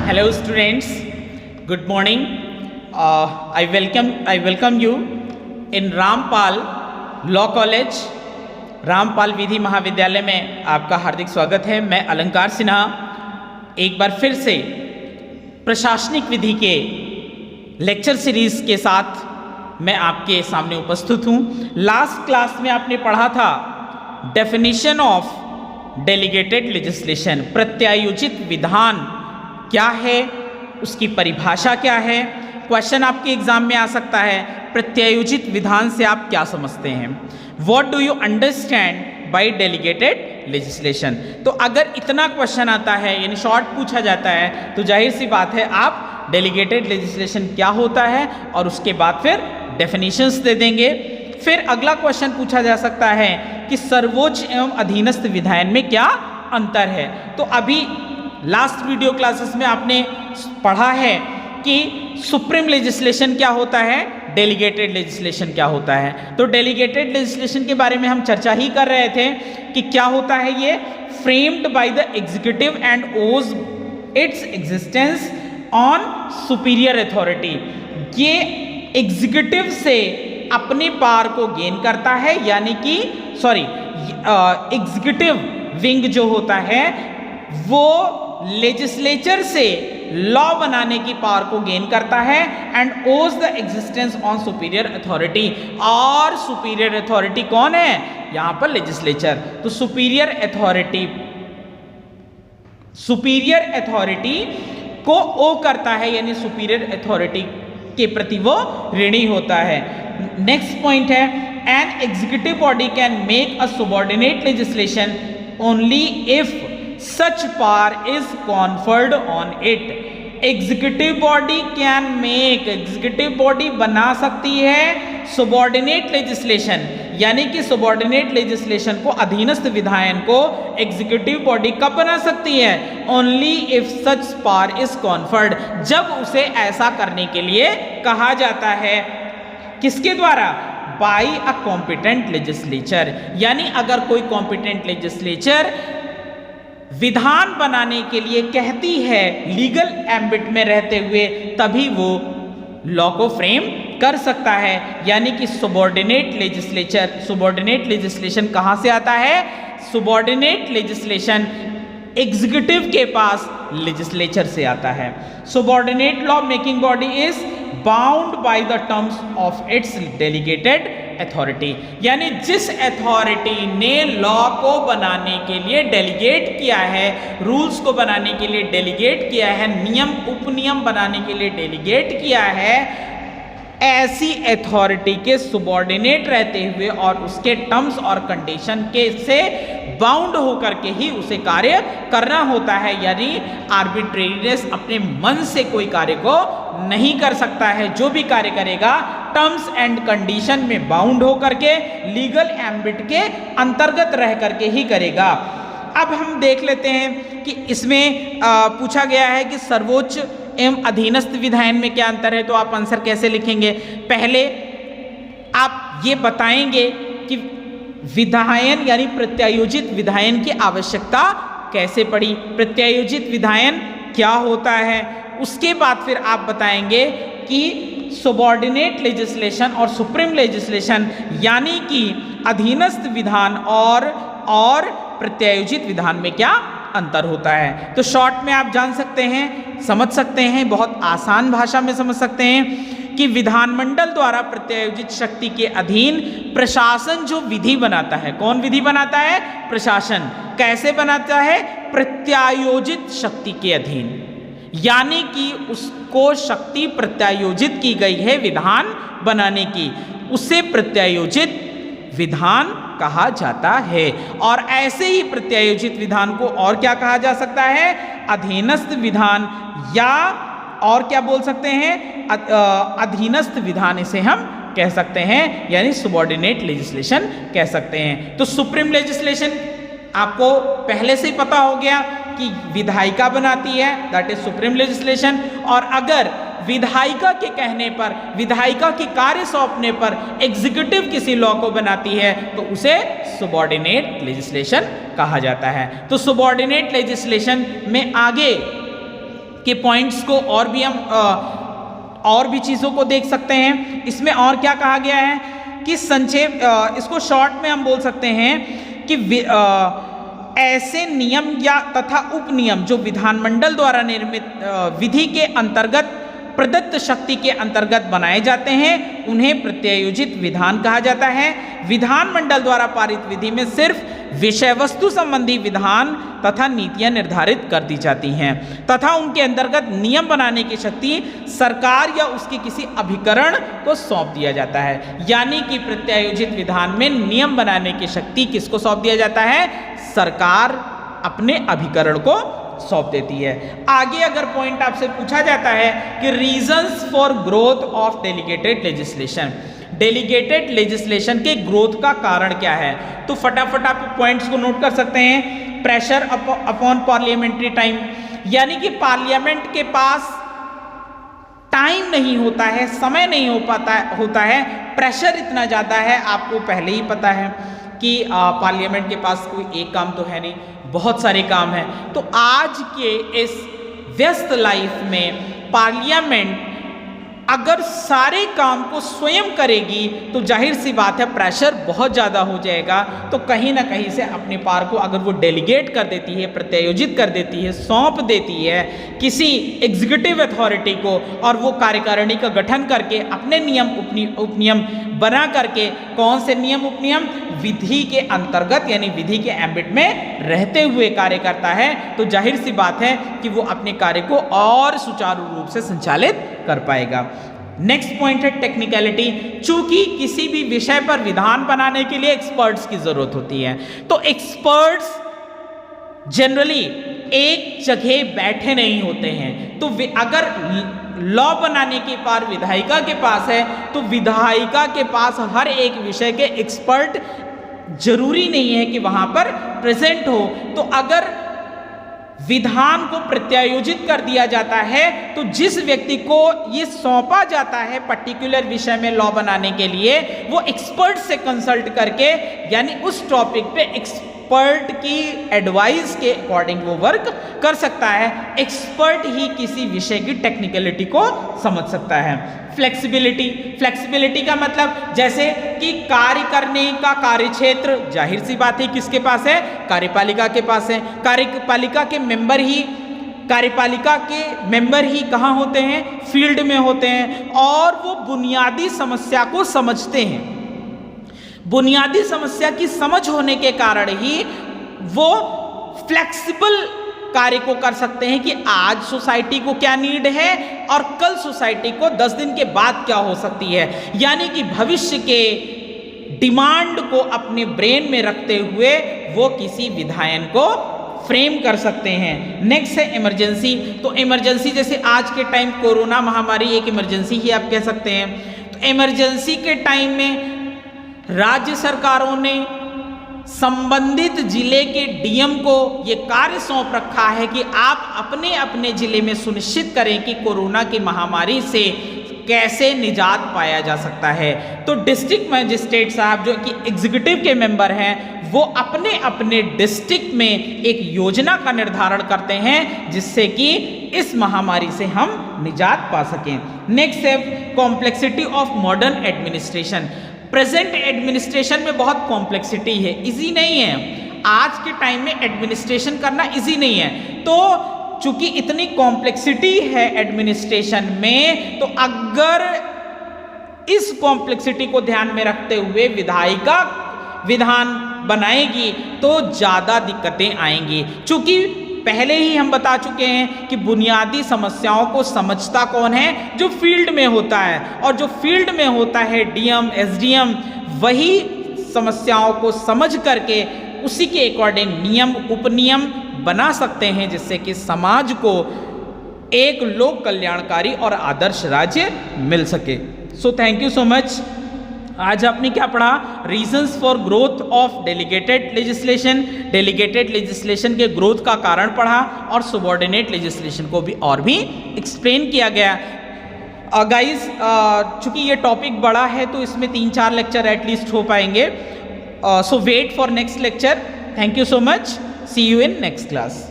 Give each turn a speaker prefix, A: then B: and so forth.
A: Hello students, good morning. I welcome you in Rampal law college, Rampal विधि महाविद्यालय में आपका हार्दिक स्वागत है। मैं अलंकार सिन्हा एक बार फिर से प्रशासनिक विधि के लेक्चर सीरीज के साथ मैं आपके सामने उपस्थित हूँ। लास्ट क्लास में आपने पढ़ा था डेफिनेशन ऑफ डेलीगेटेड लेजिस्लेशन, प्रत्यायोजित विधान क्या है, उसकी परिभाषा क्या है। क्वेश्चन आपके एग्जाम में आ सकता है, प्रत्यायोजित विधान से आप क्या समझते हैं, what do you understand by delegated legislation. तो अगर इतना क्वेश्चन आता है यानी शॉर्ट पूछा जाता है तो जाहिर सी बात है आप डेलीगेटेड लेजिस्लेशन क्या होता है और उसके बाद फिर डेफिनेशंस दे देंगे। फिर अगला क्वेश्चन पूछा जा सकता है कि सर्वोच्च एवं अधीनस्थ विधायन में क्या अंतर है। तो अभी लास्ट वीडियो क्लासेस में आपने पढ़ा है कि सुप्रीम लेजिस्लेशन क्या होता है, डेलीगेटेड लेजिस्लेशन क्या होता है। तो डेलीगेटेड लेजिस्लेशन के बारे में हम चर्चा ही कर रहे थे कि क्या होता है ये, framed by the executive and owes its existence on superior authority. ये एग्जीक्यूटिव से अपने पावर को गेन करता है, यानी कि एग्जीक्यूटिव विंग जो होता है वो लेजिस्लेचर से लॉ बनाने की पावर को गेन करता है एंड ओज the existence on superior authority. और सुपीरियर अथॉरिटी कौन है यहां पर, लेजिस्लेचर। तो सुपीरियर अथॉरिटी को ओ करता है, यानी सुपीरियर अथॉरिटी के प्रति वो ऋणी होता है। नेक्स्ट पॉइंट है, an executive body can make a subordinate legislation only if such power is conferred on it। Executive body बना सकती है सबऑर्डिनेट लेजिस्लेशन, यानी कि सबऑर्डिनेट लेजिस्लेशन को, अधीनस्थ विधायन को एग्जीक्यूटिव बॉडी कब बना सकती है, only if such power is conferred, जब उसे ऐसा करने के लिए कहा जाता है। किसके द्वारा, बाय अ कॉम्पिटेंट लेजिस्लेचर। यानी अगर कोई कॉम्पिटेंट लेजिस्लेचर विधान बनाने के लिए कहती है लीगल एम्बिट में रहते हुए, तभी वो लॉ को फ्रेम कर सकता है। यानी कि सबऑर्डिनेट लेजिस्लेशन कहां से आता है, सबऑर्डिनेट लेजिस्लेशन एग्जीक्यूटिव के पास लेजिस्लेचर से आता है। Subordinate law making body is bound by the terms of its delegated authority. यानी जिस अथॉरिटी ने लॉ को बनाने के लिए डेलीगेट किया है, रूल्स को बनाने के लिए डेलीगेट किया है, नियम उपनियम बनाने के लिए डेलीगेट किया है, ऐसी अथॉरिटी के सबऑर्डिनेट रहते हुए और उसके टर्म्स और कंडीशन के से बाउंड होकर के ही उसे कार्य करना होता है। यानी आर्बिट्रेरीनेस, अपने मन से कोई कार्य को नहीं कर सकता है। जो भी कार्य करेगा टर्म्स एंड कंडीशन में बाउंड होकर के, लीगल एम्बिट के अंतर्गत रह करके ही करेगा। अब हम देख लेते हैं कि इसमें पूछा गया है कि सर्वोच्च एवं अधीनस्थ विधायन में क्या अंतर है। तो आप आंसर कैसे लिखेंगे, पहले आप ये बताएंगे कि विधायन यानी प्रत्यायोजित विधायन की आवश्यकता कैसे पड़ी, प्रत्यायोजित विधायन क्या होता है। उसके बाद फिर आप बताएंगे कि सबऑर्डिनेट लेजिस्लेशन और सुप्रीम लेजिस्लेशन यानी कि अधीनस्थ विधान और प्रत्यायोजित विधान में क्या अंतर होता है। तो शॉर्ट में आप जान सकते हैं, समझ सकते हैं, बहुत आसान भाषा में समझ सकते हैं कि विधानमंडल द्वारा प्रत्यायोजित शक्ति के अधीन प्रशासन जो विधि बनाता है, कौन विधि बनाता है, प्रशासन। कैसे बनाता है, प्रत्यायोजित शक्ति के अधीन, यानी कि उसको शक्ति प्रत्यायोजित की गई है विधान बनाने की, उसे प्रत्यायोजित विधान कहा जाता है। और ऐसे ही प्रत्यायोजित विधान को और क्या कहा जा सकता है, अधीनस्थ विधान, या और क्या बोल सकते हैं, अधीनस्थ विधान इसे हम कह सकते हैं, यानी सबऑर्डिनेट लेजिस्लेशन कह सकते हैं। तो सुप्रीम लेजिस्लेशन आपको पहले से ही पता हो गया कि विधायिका बनाती है, दैट इज सुप्रीम लेजिस्लेशन। और अगर विधायिका के कहने पर, विधायिका की कार्य सौंपने पर एग्जीक्यूटिव किसी लॉ को बनाती है तो उसे सबऑर्डिनेट लेजिस्लेशन कहा जाता है। तो सबऑर्डिनेट लेजिस्लेशन में आगे के पॉइंट्स को और भी हम और भी चीज़ों को देख सकते हैं। इसमें और क्या कहा गया है कि संक्षेप, इसको शॉर्ट में हम बोल सकते हैं कि ऐसे नियम या तथा उपनियम जो विधानमंडल द्वारा निर्मित विधि के अंतर्गत प्रदत्त शक्ति के अंतर्गत बनाए जाते हैं उन्हें प्रत्यायोजित विधान कहा जाता है। विधानमंडल द्वारा पारित विधि में सिर्फ विषय वस्तु संबंधी विधान तथा नीतियां निर्धारित कर दी जाती हैं तथा उनके अंतर्गत नियम बनाने की शक्ति सरकार या उसके किसी अभिकरण को सौंप दिया जाता है। यानी कि प्रत्यायोजित विधान में नियम बनाने की शक्ति किसको सौंप दिया जाता है? सरकार अपने अभिकरण को सौंप देती है। आगे अगर पॉइंट आपसे पूछा जाता है कि reasons for growth of delegated legislation, delegated legislation के ग्रोथ का कारण क्या है, तो फटाफट आप पॉइंट्स को नोट कर सकते हैं। प्रेशर अपॉन पार्लियामेंट्री टाइम, यानी कि पार्लियामेंट के पास टाइम नहीं होता है, समय नहीं होता है, प्रेशर इतना ज़्यादा है। आपको पहले ही पता है कि पार्लियामेंट के पास कोई एक काम तो है नहीं, बहुत सारे काम हैं। तो आज के इस व्यस्त लाइफ में पार्लियामेंट अगर सारे काम को स्वयं करेगी तो जाहिर सी बात है प्रेशर बहुत ज़्यादा हो जाएगा। तो कहीं ना कहीं से अपने पार को अगर वो डेलीगेट कर देती है, प्रत्यायोजित कर देती है, सौंप देती है किसी एग्जीक्यूटिव अथॉरिटी को, और वो कार्यकारिणी का गठन करके अपने नियम उपनियम बना करके, कौन से नियम उपनियम? विधि के अंतर्गत यानी विधि के एम्बिट में रहते हुए कार्य करता है, तो जाहिर सी बात है कि वो अपने कार्य को और सुचारू रूप से संचालित कर पाएगा। नेक्स्ट पॉइंट है टेक्निकलिटी। चूंकि किसी भी विषय पर विधान बनाने के लिए एक्सपर्ट्स की जरूरत होती है, तो एक्सपर्ट्स जनरली एक जगह बैठे नहीं होते हैं। तो अगर लॉ बनाने के पार विधायिका के पास है तो विधायिका के पास हर एक विषय के एक्सपर्ट जरूरी नहीं है कि वहां पर प्रेजेंट हो। तो अगर विधान को प्रत्यायोजित कर दिया जाता है तो जिस व्यक्ति को ये सौंपा जाता है पर्टिकुलर विषय में लॉ बनाने के लिए, वो एक्सपर्ट से कंसल्ट करके यानी उस टॉपिक पे एक्सपर्ट की एडवाइस के अकॉर्डिंग वो वर्क कर सकता है। एक्सपर्ट ही किसी विषय की टेक्निकलिटी को समझ सकता है। फ्लेक्सिबिलिटी, फ्लेक्सिबिलिटी का मतलब जैसे कि कार्य करने का कार्यक्षेत्र जाहिर सी बात है किसके पास है? कार्यपालिका के पास है। कार्यपालिका के मेंबर ही कहाँ होते हैं? फील्ड में होते हैं, और वो बुनियादी समस्या को समझते हैं। बुनियादी समस्या की समझ होने के कारण ही वो फ्लेक्सिबल कार्य को कर सकते हैं कि आज सोसाइटी को क्या नीड है और कल सोसाइटी को 10 दिन के बाद क्या हो सकती है। यानी कि भविष्य के डिमांड को अपने ब्रेन में रखते हुए वो किसी विधायन को फ्रेम कर सकते हैं। नेक्स्ट है इमरजेंसी। तो इमरजेंसी जैसे आज के टाइम कोरोना महामारी एक इमरजेंसी ही आप कह सकते हैं। तो इमरजेंसी के टाइम में राज्य सरकारों ने संबंधित जिले के डीएम को ये कार्य सौंप रखा है कि आप अपने अपने जिले में सुनिश्चित करें कि कोरोना की महामारी से कैसे निजात पाया जा सकता है। तो डिस्ट्रिक्ट मजिस्ट्रेट साहब जो कि एग्जीक्यूटिव के मेंबर हैं, वो अपने अपने डिस्ट्रिक्ट में एक योजना का निर्धारण करते हैं जिससे कि इस महामारी से हम निजात पा सकें। नेक्स्ट है complexity of modern administration. Present administration में बहुत कॉम्प्लेक्सिटी है, इजी नहीं है। आज के टाइम में एडमिनिस्ट्रेशन करना इजी नहीं है। तो चूंकि इतनी कॉम्प्लेक्सिटी है एडमिनिस्ट्रेशन में, तो अगर इस कॉम्प्लेक्सिटी को ध्यान में रखते हुए विधायिका विधान बनाएगी तो ज्यादा दिक्कतें आएंगी। चूंकि पहले ही हम बता चुके हैं कि बुनियादी समस्याओं को समझता कौन है? जो फील्ड में होता है, और जो फील्ड में होता है डीएम, एसडीएम, वही समस्याओं को समझ करके उसी के अकॉर्डिंग नियम उपनियम बना सकते हैं जिससे कि समाज को एक लोक कल्याणकारी और आदर्श राज्य मिल सके। So thank you so much. आज आपने क्या पढ़ा? Reasons for growth of delegated legislation. Delegated legislation के ग्रोथ का कारण पढ़ा और सुबॉर्डिनेट लेजिस्लेशन को भी और भी एक्सप्लेन किया गया। गाइस चूंकि ये टॉपिक बड़ा है तो इसमें 3-4 लेक्चर एटलीस्ट हो पाएंगे। So wait for next lecture. Thank you so much. See you in next class.